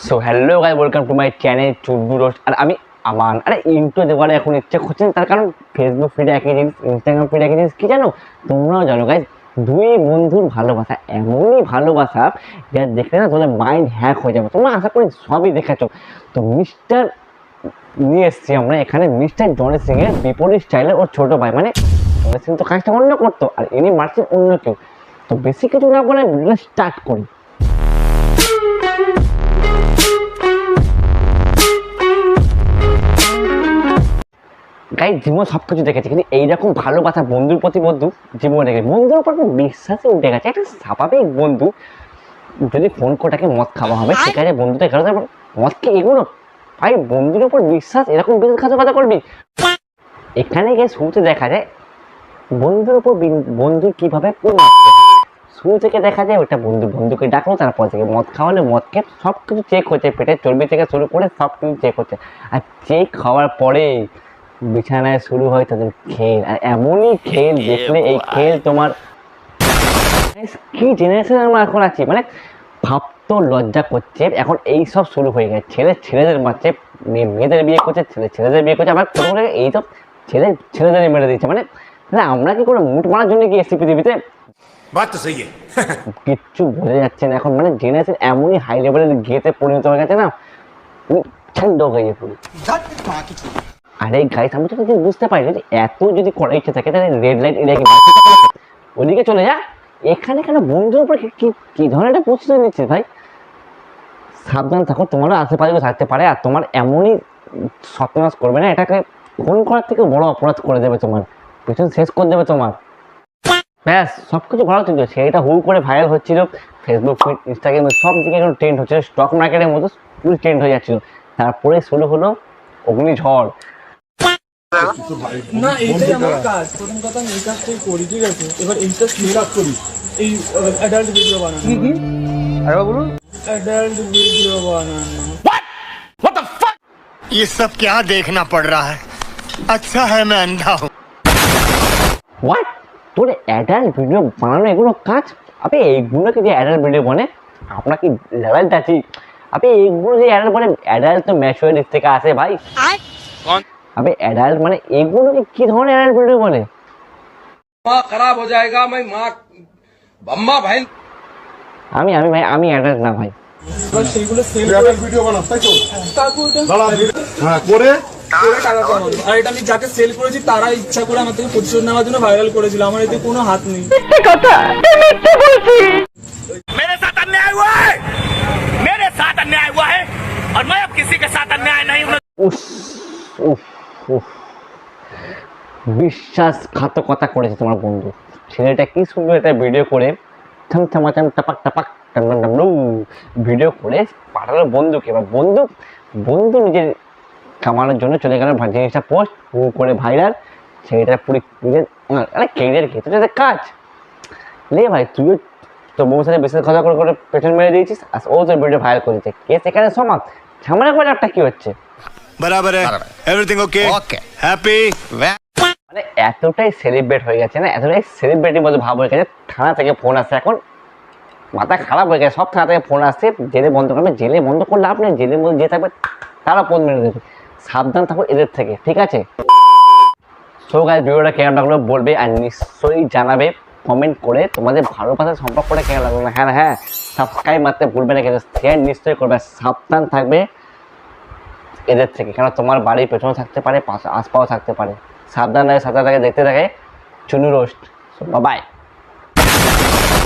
So hello guys, welcome to my channel Chunnu roast. আর আমি আমান। আরে ইন্ট্রো দেওয়ার এখন ইচ্ছে করছে না, তার কারণ ফেসবুক ফিডে একই জিনিস, ইনস্টাগ্রাম ফিডে একই জিনিস। কি জানো, তোমরাও জানো গাইস, দুই বন্ধুর ভালোবাসা এমনই ভালোবাসা যা দেখলে না তোমাদের মাইন্ড হ্যাক হয়ে যাবে। তোমরা আশা করি সবই দেখেছো। তো মিস্টার নিয়ে এসছি আমরা এখানে মিস্টার জনি সিং এর বিপরীত স্টাইলের ওর ছোট ভাই। মানে জনি সিং তো কাজটা অন্য করতো আর ইনি মারছেন অন্য কেউ। তো বেশি কিছু না বলে স্টার্ট করি। গাইস, জীবন সব কিছু দেখেছে, কিন্তু এইরকম ভালোবাসা বন্ধুর প্রতি বন্ধু জীবনে দেখে বন্ধুর উপর বিশ্বাসে উঠে গেছে। একটা স্বাভাবিক বন্ধু যদি ফোন কোটাকে মদ খাওয়া হবে, ঠিক আছে বন্ধুটা গেল, তারপর মদকে এগুলো ভাই বন্ধুর উপর বিশ্বাস, এরকম বিশ্বাসঘাতকতা করবি। এখানে গিয়ে শুরুতে দেখা যায় বন্ধুর উপর বন্ধু কিভাবে শুরু থেকে দেখা যায় ওটা বন্ধুকে ডাকলো, তারপর থেকে মদ খাওয়ালে মদকে সব কিছু চেক হচ্ছে, পেটের চর্বি থেকে শুরু করে সব কিছু চেক হচ্ছে। আর চেক খাওয়ার পরে বিছানায় শুরু হয় তাদের খেল। আর এমনই খেল দেখলে এই খেল তোমার কি জেনারেশন আমরা এখন আছি, মানে ভাবতেও লজ্জা করছে। এখন এই সব শুরু হয়ে গেছে, ছেলেদের মারছে, মেয়েদের বিয়ে করছে, ছেলেদের বিয়ে করছে, আবার কোনো এই সব ছেলেদের মেরে দিচ্ছে। মানে আমরা কি করে মুঠ মারার জন্য কি এসছি পৃথিবীতে? কিচ্ছু বোঝা যাচ্ছে না এখন। মানে জেনারেশন এমনই হাই লেভেলের গেতে পরিণত হয়ে গেছে না, ঠান্ড হয়ে গিয়ে পড়ি। আরে গাইস, আমি তো বুঝতে পারি যদি এত যদি করার ইচ্ছে থাকে তাহলে রেড লাইট এরিয়াকে ওদিকে চলে যা। এখানে কেন বন্ধুর উপর কি ধরনের একটা প্রস্তুতি নিচ্ছে ভাই? সাবধান থাকো, তোমারও আশেপাশে থাকতে পারে আর তোমার এমনই সত্যানাশ করবে না, এটাকে ফোন করার থেকে বড় অপরাধ করে দেবে, তোমার পিছন শেষ করে দেবে তোমার। ব্যাস সব কিছু ভালো ছিল, সেইটা হু করে ভাইরাল হচ্ছিল ফেসবুক, ইনস্টাগ্রামে সব দিকে এখন ট্রেন্ড হচ্ছিল, স্টক মার্কেটের মতো পুরো ট্রেন্ড হয়ে যাচ্ছিল। তারপরে শুরু হলো অগ্নিঝড়। না এইটাই আমার কাজ। প্রথম কথা আমি এই কাজটাই করি, ঠিক আছে? এবার এইটা কাজ করি, এই অ্যাডাল্ট ভিডিও বানানো। আরে বলুন, অ্যাডাল্ট ভিডিও বানানো। What the fuck? ये सब क्या देखना पड़ रहा है? अच्छा है मैं अंधा हूँ। হোয়াট? তোর অ্যাডাল্ট ভিডিও বানানো এগুলো কাজ? আপনি এইগুলোকে যে অ্যাডাল্ট ভিডিও বানে, আপনার কি লেভেলটা আছে? আপনি এইগুলো যে অ্যাডাল্ট বলে, অ্যাডাল্ট তো ম্যাচুরিটি থেকে আসে ভাই। আপনি অ্যাডাল্ট মানে এগুলোকে কি ধরনের অ্যাডাল্ট ভিডিও বলে? खराब हो जाएगा मैं माँ बम्मा भाई। আমি ভাই, আমি অ্যাডাল্ট না ভাই। এবার সেইগুলো সেল একটা ভিডিও বানাস তাই তো? তারপর ওটা দাঁড়া, হ্যাঁ করে টাকা কামানো। আর এটা আমি যাকে সেল করেছি তারা ইচ্ছা করে আমার থেকে প্রতিশোধ নেওয়ার জন্য ভাইরাল করেছিল। আমার এতে কোনো হাত নেই। मेरे साथ अन्याय हुआ है, मेरे साथ अन्याय हुआ है और मैं अब किसी के साथ अन्याय नहीं हूँ। উফ উফ উফ, বিশ্বাসঘাতকতা করেছে তোমার বন্ধু। ছেলেটা কি সুন্দর একটা ভিডিও করে থামাচাম টাপাক টাপাক ভিডিও করে পাঠালো বন্ধুকে। এবার বন্ধু নিজের কামানোর জন্য চলে গেল জিনিসটা পোস্ট করে ভাইরাল। ছেলেটা পুরো নিজের কেরিয়ার খেতে কাজ লে ভাই। তুইও তো বউর সাথে বেশি কথা করে পেছন মেরে দিয়েছিস, আর ও তোর ভিডিও ভাইরাল করেছে। কে সেখানে সমাজ ঝামেলা করে একটা কি হচ্ছে? बराबर है, एवरीथिंग ओके, हैप्पी। মানে এতটাই সেলিব্রেট হয়ে গেছে না, এতটাই সেলিব্রিটির মধ্যে ভাব হয়ে গেছে, থানা থেকে ফোন আসছে। এখন মাথা খারাপ হয়ে গেছে, সব থানা থেকে ফোন আসছে, জেলে বন্ধ করবে। জেলে বন্ধ করলে আপনি জেলের মধ্যে যে থাকবে তারা ফোন মেরে দেবে। সাবধান থাকো এদের থেকে, ঠিক আছে? সো গাইস, ভিডিওটা কেমন লাগলো বলবে আর নিশ্চয়ই জানাবে কমেন্ট করে তোমাদের ভালোবাসার সম্পর্কটা কেমন লাগলো। না হ্যাঁ সাবস্ক্রাইব মারতে ভুলবে না, কিন্তু শেয়ার নিশ্চয়ই করবে। সাবধান থাকবে এদের থেকে, কেন তোমার বাড়ির পেছনে থাকতে পারে, আশপাশও থাকতে পারে। সাবধান থাকে দেখতে থাকে চুন্নু রোস্ট। বাই।